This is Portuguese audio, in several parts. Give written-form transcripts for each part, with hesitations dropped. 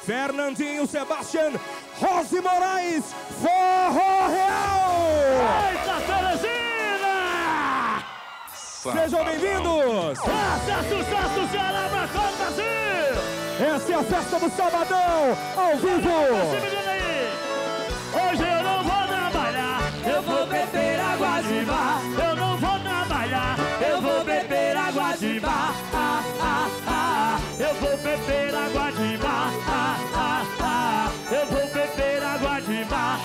Fernandinho Sebastião, Rose Moraes, Forró Real! Eita, Teresina! Sejam bem-vindos! Essa é sucesso, Ceará pra todo o Brasil! Essa é a festa do Sabadão, ao vivo! Hoje eu não vou trabalhar, eu vou beber água de bar. Eu não vou trabalhar, eu vou beber água de bar. Eu vou beber água de bar. Eu vou beber água de bar.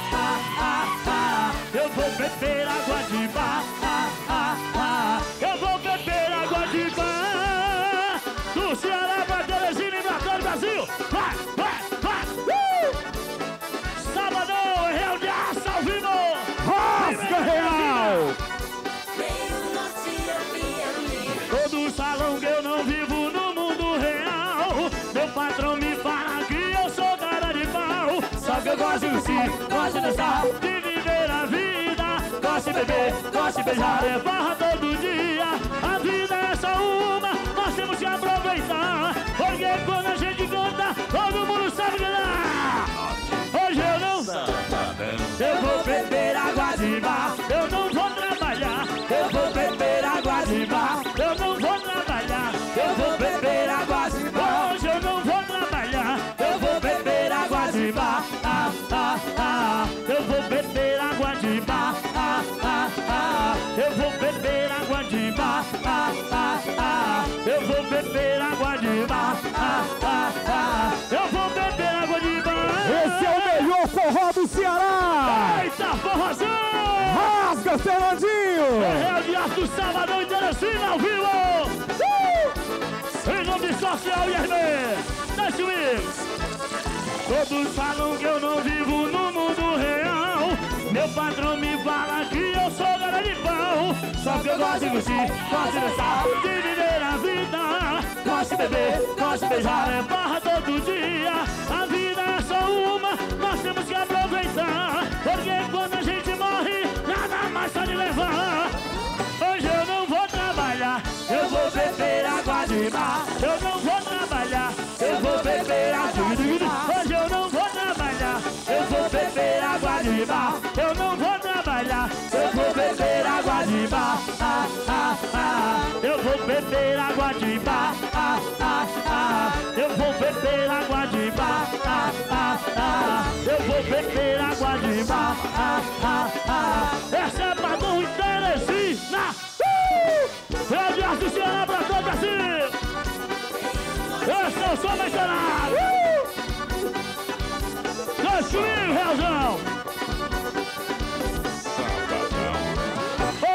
Eu vou beber água de bar. Eu vou beber água de bar. Do Ceará pra Teresina e pra todo o Brasil. Vai, vai, vai! Sabadão, Real de Aço ao vivo! Rasga Real! Todos falam que eu não vivo no mundo real. Meu patrão me fala que eu sou cara de pau. Só que eu gosto de curtir, gosto de dançar, de viver a vida. Gosto de beber, gosto de beijar, é barra todo dia. A vida é só uma, nós temos que aproveitar. Porque quando a gente canta, todo mundo sabe cantar. Hoje eu não, eu vou beber água de bar. Eu não vou trabalhar, eu vou beber água de bar. Eu não vou trabalhar, eu vou beber água de bar. Hoje eu não vou trabalhar, eu vou beber água de bar. Eu vou beber água de bar. Eu vou beber água de bar. Eu vou beber água de bar. Eu vou beber água de bar. Esse é o melhor forró do Ceará! Eita, forrozão! Rasga, Fernandinho! Real de Aço do Sabadão e Teresina ao vivo! Em nome de Social e Hermes, Nice Wings. Todos falam que eu não vivo no mundo real. Meu patrão me fala que eu sou cara de pau. Só que eu gosto de curtir, gosto de dançar, de viver a vida. Gosto de beber, gosto de beijar, é barra todo dia. A vida é só uma, nós temos que aproveitar. Porque quando a gente morre, nada mais pode levar. Hoje eu não vou trabalhar, eu vou beber água de mar. Eu não vou trabalhar, eu vou beber água de mar. Hoje eu não vou trabalhar, eu vou beber água de mar. Eu não vou trabalhar, eu vou beber água de mar. Eu vou beber água de mar. Eu vou beber água de mar. Eu vou beber água de mar. Essa é Badão e Teresina. Real de Aço do Ceará pra todo o Brasil. Esse é o som mencionado. Construiu, Realzão.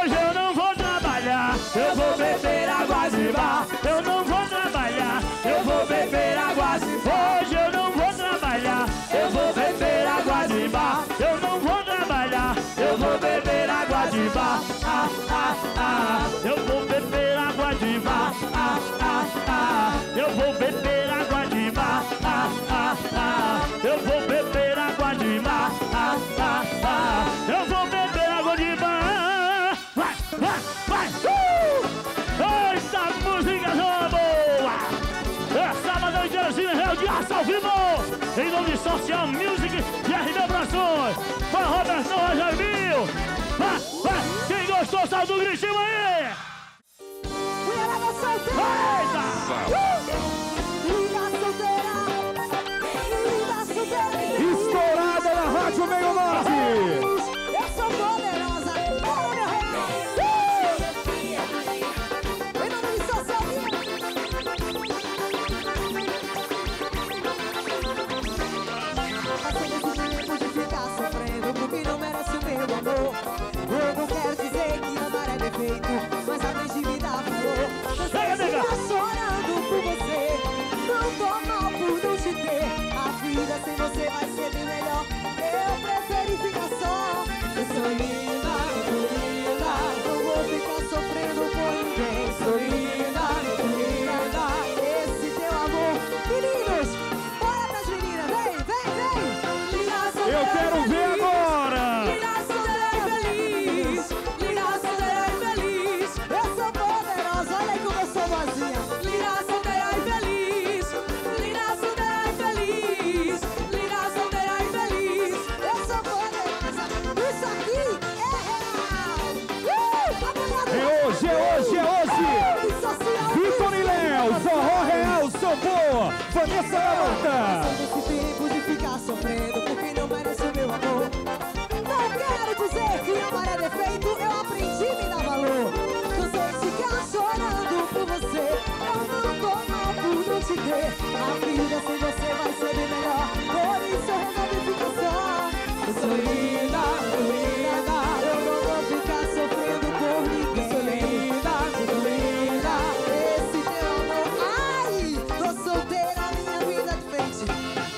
Hoje eu não vou trabalhar, eu vou beber água de bar. Eu não vou trabalhar, eu vou beber água de bar. Hoje eu não vou trabalhar, eu vou beber água de bar. Eu não vou trabalhar, eu vou beber água de bar. Eu vou beber água de bar. Eu vou beber água de bar. Eu vou beber água de bar. Eu vou beber água de bar. Vai, vai, vai! Eita, música boa! É Sabadão e Teresina, Real de Aço ao vivo! Em nome de Social Music e RB Produções! Vai, Roberto Rogério! Vai, vai! Quem gostou, salve do gritinho aí! Eita! Estourada na Rádio Meio Norte! Eu sou poderosa! Bora, meu rei! Em nome de Social Passei desse tempo de ficar sofrendo porque não merece o meu amor. Eu não quero dizer que amar é defeito, mas a vez de me dar valor. Você está chorando por você. Isopor, Vanessa Garota. Esse tempo de ficar sofrendo por quem não merece o meu amor. Não quero dizer que amar é defeito, eu aprendi a me dar valor. Cansei de ficar chorando por você, eu não tô mal por não te ter. A vida sem você vai ser bem melhor, por isso eu resolvi ficar só. Eu sou linda, eu não vou ficar sofrendo por ninguém. Eu sou linda, esse teu amor, ai, tô solteira, minha vida de frente.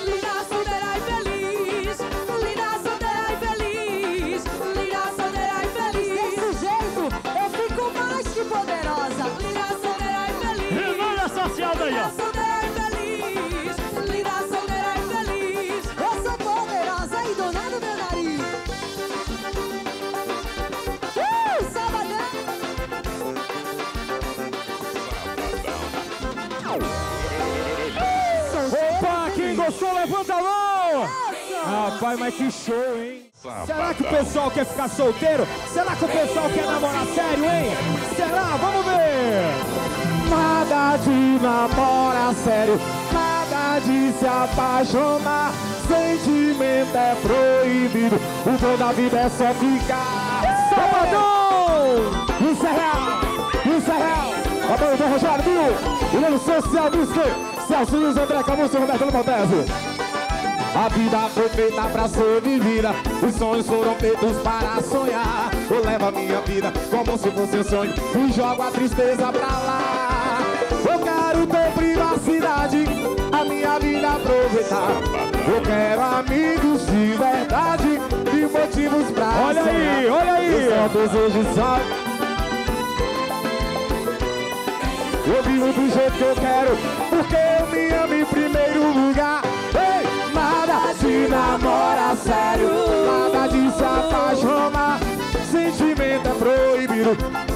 Linda, solteira e feliz, linda, solteira e feliz, linda, solteira e feliz. Desse jeito, eu fico mais que poderosa. Linda, solteira e feliz. Remanda social daí, ó. Solteira e feliz, linda, solteira e feliz. Eu sou poderosa e dona do meu nariz. Sabadão. Opa, quem gostou, levanta a mão. Rapaz, mas que show, hein? Será que o pessoal quer ficar solteiro? Será que o pessoal quer namorar sério, hein? Será? Vamos ver! Nada de namorar sério, nada de se apaixonar. Sentimento é proibido, o bom da vida é só ficar. Sabadão! Isso é real! Isso é real! A banda do Rogério Bill, o nome social do Celso Luiz André Camusso e Roberto Lopes. A vida foi feita pra ser vivida, os sonhos foram feitos para sonhar. Eu levo a minha vida como se fosse um sonho e jogo a tristeza pra lá. Eu quero ter privacidade, a minha vida aproveitar. Eu quero amigos de verdade e motivos pra sonhar. Olha aí, olha aí! Eu só desejo só. Eu vivo do jeito que eu quero, porque eu me amo em primeiro lugar. Ei, nada de namorar sério, nada de se apaixonar. Sentimento é proibido,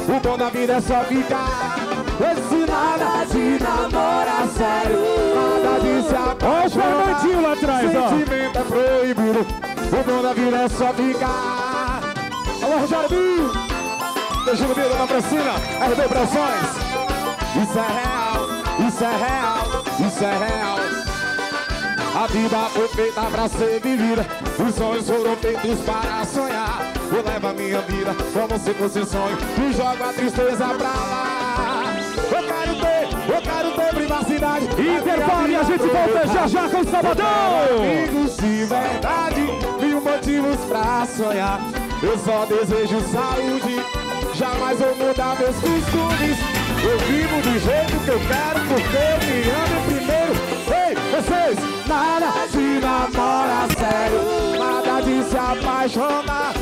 o bom da vida é só ficar. Esse nada de namorar sério, nada de se apaixonar. Lá atrás, sentimento é proibido, o bom da vida é só ficar. Alô, Rogério Bill, deixa o dedo na Francina, RB Pressões. Isso é real, isso é real, isso é real. A vida foi feita pra ser vivida, os sonhos foram feitos para sonhar. Eu levo a minha vida como se fosse um sonho e jogo a tristeza pra lá. Eu quero ter privacidade. Intervalo e a gente volta já já com o Sabadão. Amigos de verdade, mil motivos pra sonhar. Eu só desejo saúde, jamais vou mudar meus costumes. Eu vivo do jeito que eu quero, porque eu me amo primeiro. Ei, vocês, nada de namorar sério, nada de se apaixonar.